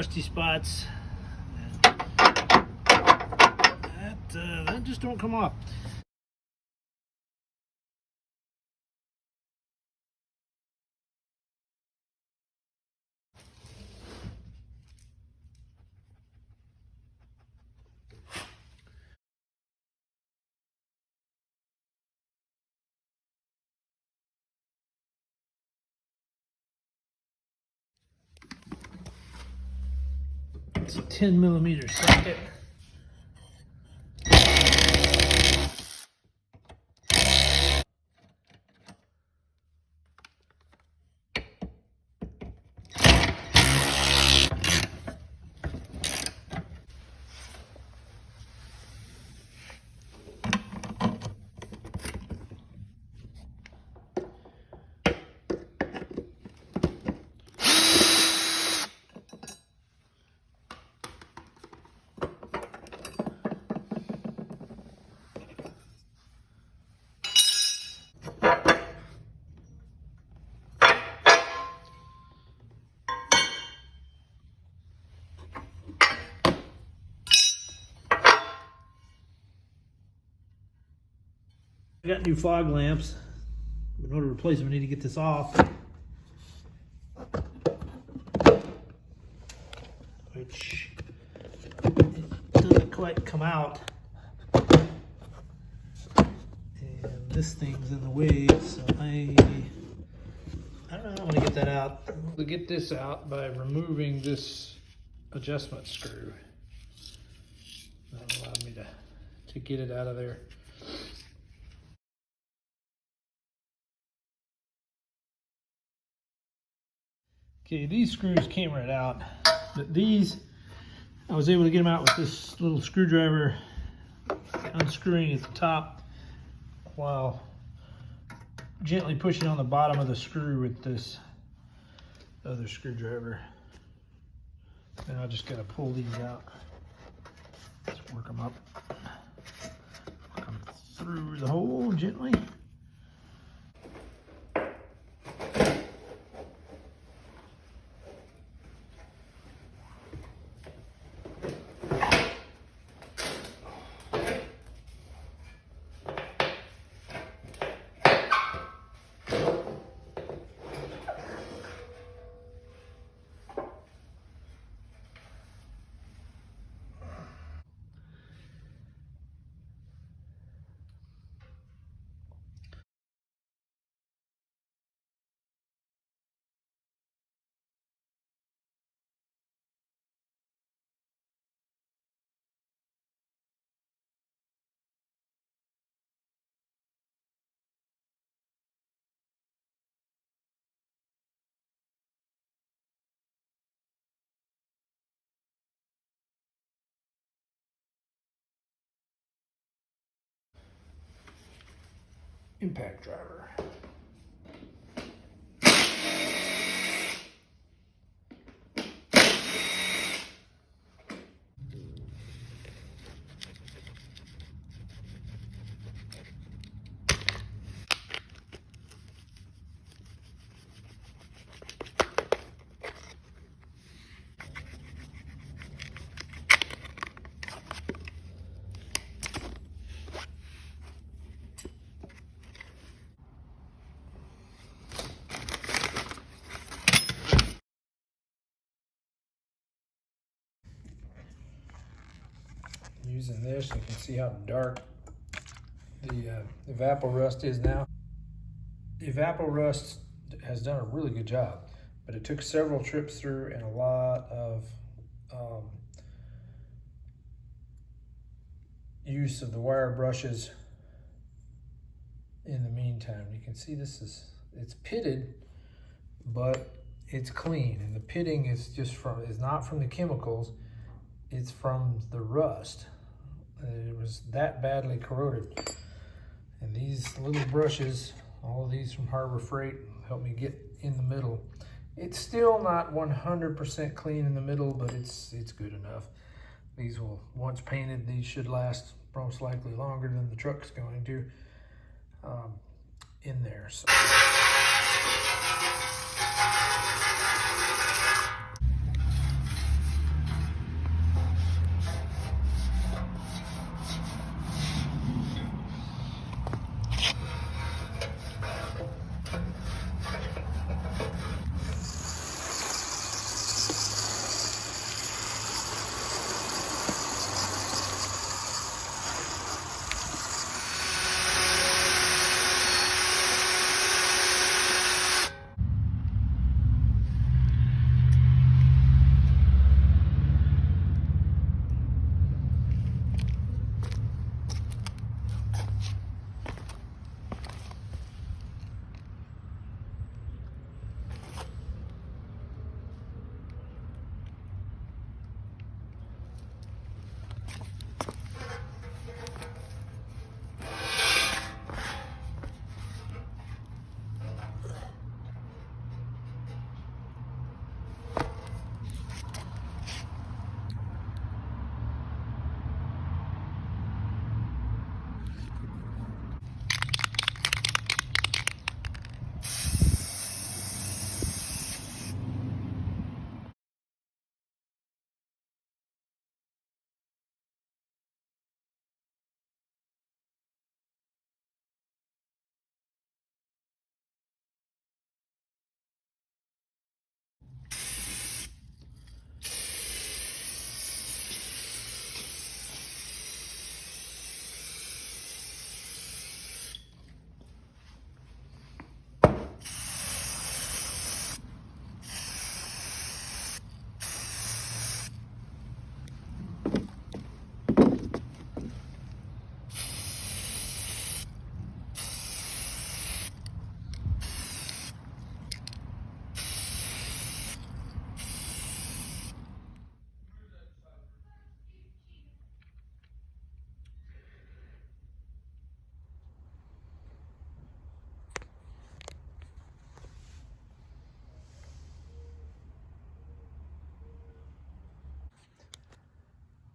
rusty spots. That just don't come off. It's a 10mm socket. I got new fog lamps. In order to replace them, I need to get this off, which it doesn't quite come out. And this thing's in the way, so I don't know how I'm gonna get that out. We'll get this out by removing this adjustment screw. That'll allow me to get it out of there. Okay, these screws came right out, but these, I was able to get them out with this little screwdriver, unscrewing at the top while gently pushing on the bottom of the screw with this other screwdriver. And I just gotta pull these out. Let's work them up. Work them through the hole gently. Impact driver. Using this, you can see how dark the evaporust is now. The evaporust has done a really good job, but it took several trips through and a lot of use of the wire brushes in the meantime. You can see it's pitted, but it's clean, and the pitting is not from the chemicals, it's from the rust. It was that badly corroded. And these little brushes, all of these from Harbor Freight, help me get in the middle. It's still not 100% clean in the middle, but it's good enough. These will, once painted, these should last most likely longer than the truck's going to in there. So.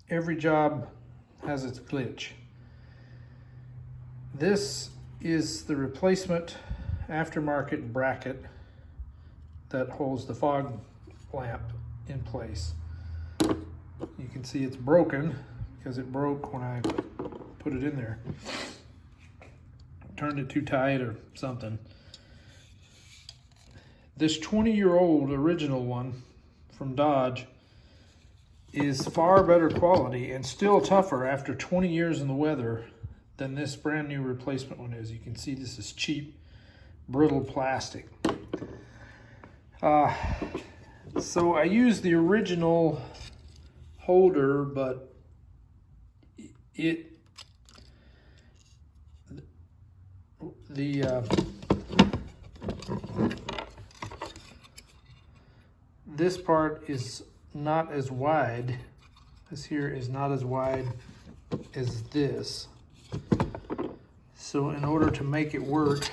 every job has its glitch. This is the replacement aftermarket bracket that holds the fog lamp in place. You can see it's broken because it broke when I put it in there. Turned it too tight or something. This 20-year-old original one from Dodge is far better quality and still tougher after 20 years in the weather than this brand new replacement one is. You can see this is cheap, brittle plastic. So I used the original holder, but this part is not as wide. This here is not as wide as this. So in order to make it work,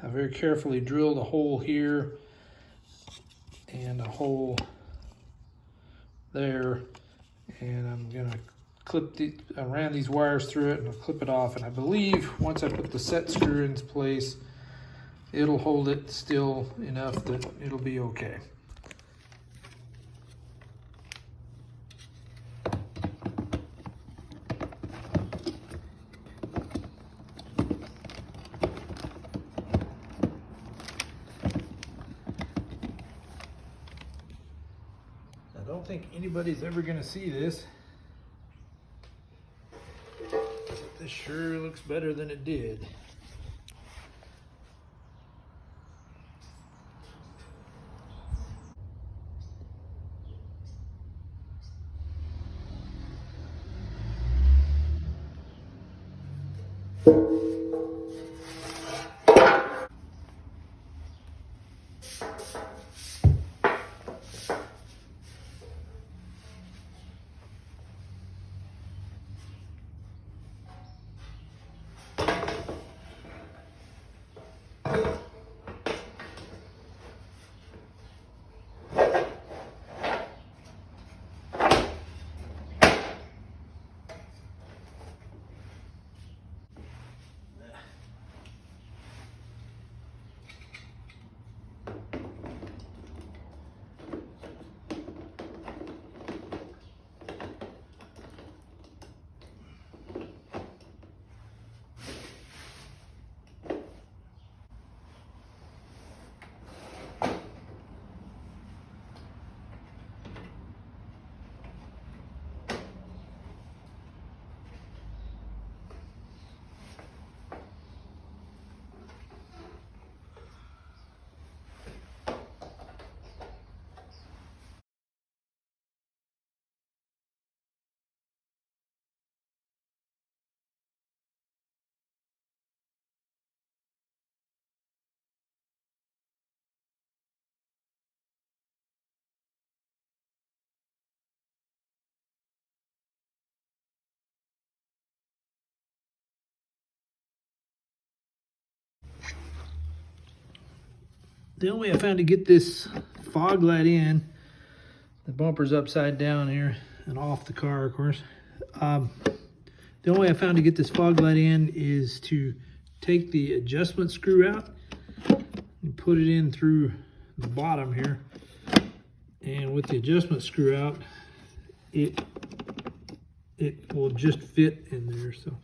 I very carefully drilled a hole here and a hole there, and I'm gonna I ran these wires through it and I'll clip it off, and I believe once I put the set screw into place, it'll hold it still enough that it'll be okay. I don't think anybody's ever gonna see this. This sure looks better than it did. The only way I found to get this fog light in, the bumper's upside down here and off the car, of course. The only way I found to get this fog light in is to take the adjustment screw out and put it in through the bottom here. And with the adjustment screw out, it will just fit in there. So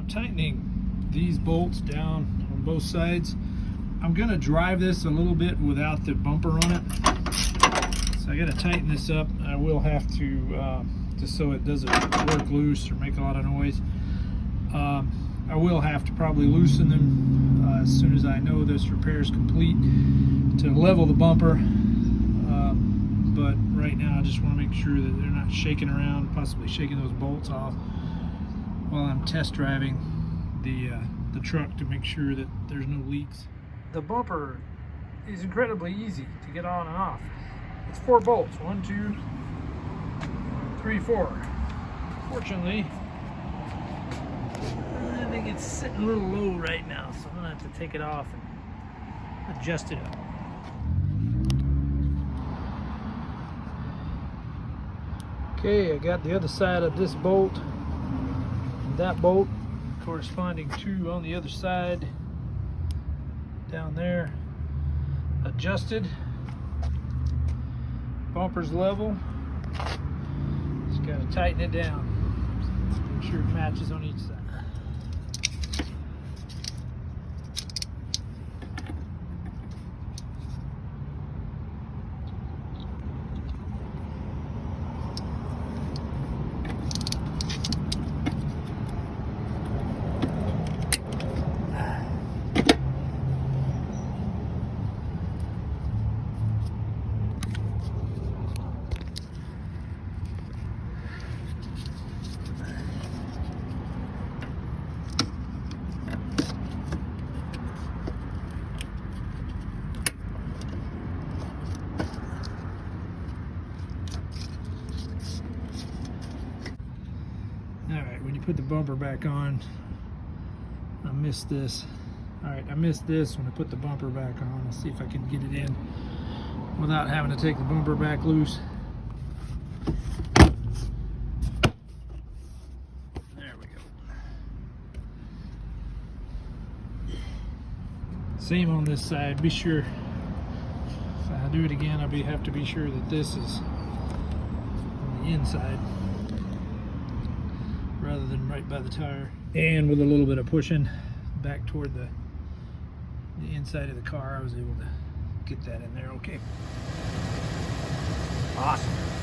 tightening these bolts down on both sides. I'm going to drive this a little bit without the bumper on it, so I got to tighten this up. I will have to just so it doesn't work loose or make a lot of noise. I will have to probably loosen them as soon as I know this repair is complete to level the bumper, but right now I just want to make sure that they're not shaking around, possibly shaking those bolts off while I'm test driving the truck to make sure that there's no leaks. The bumper is incredibly easy to get on and off. It's 4 bolts, 1, 2, 3, 4. Fortunately, I think it's sitting a little low right now, so I'm gonna have to take it off and adjust it up. Okay, I got the other side of this bolt and that bolt corresponding to on the other side down there adjusted. Bumper's level. Just gotta tighten it down. Make sure it matches on each side. Alright, when you put the bumper back on, I missed this. Alright, I missed this when I put the bumper back on. I'll see if I can get it in without having to take the bumper back loose. There we go. Same on this side. Be sure, if I do it again, I'll have to be sure that this is on the inside rather than right by the tire. And with a little bit of pushing back toward the inside of the car, I was able to get that in there okay. Awesome.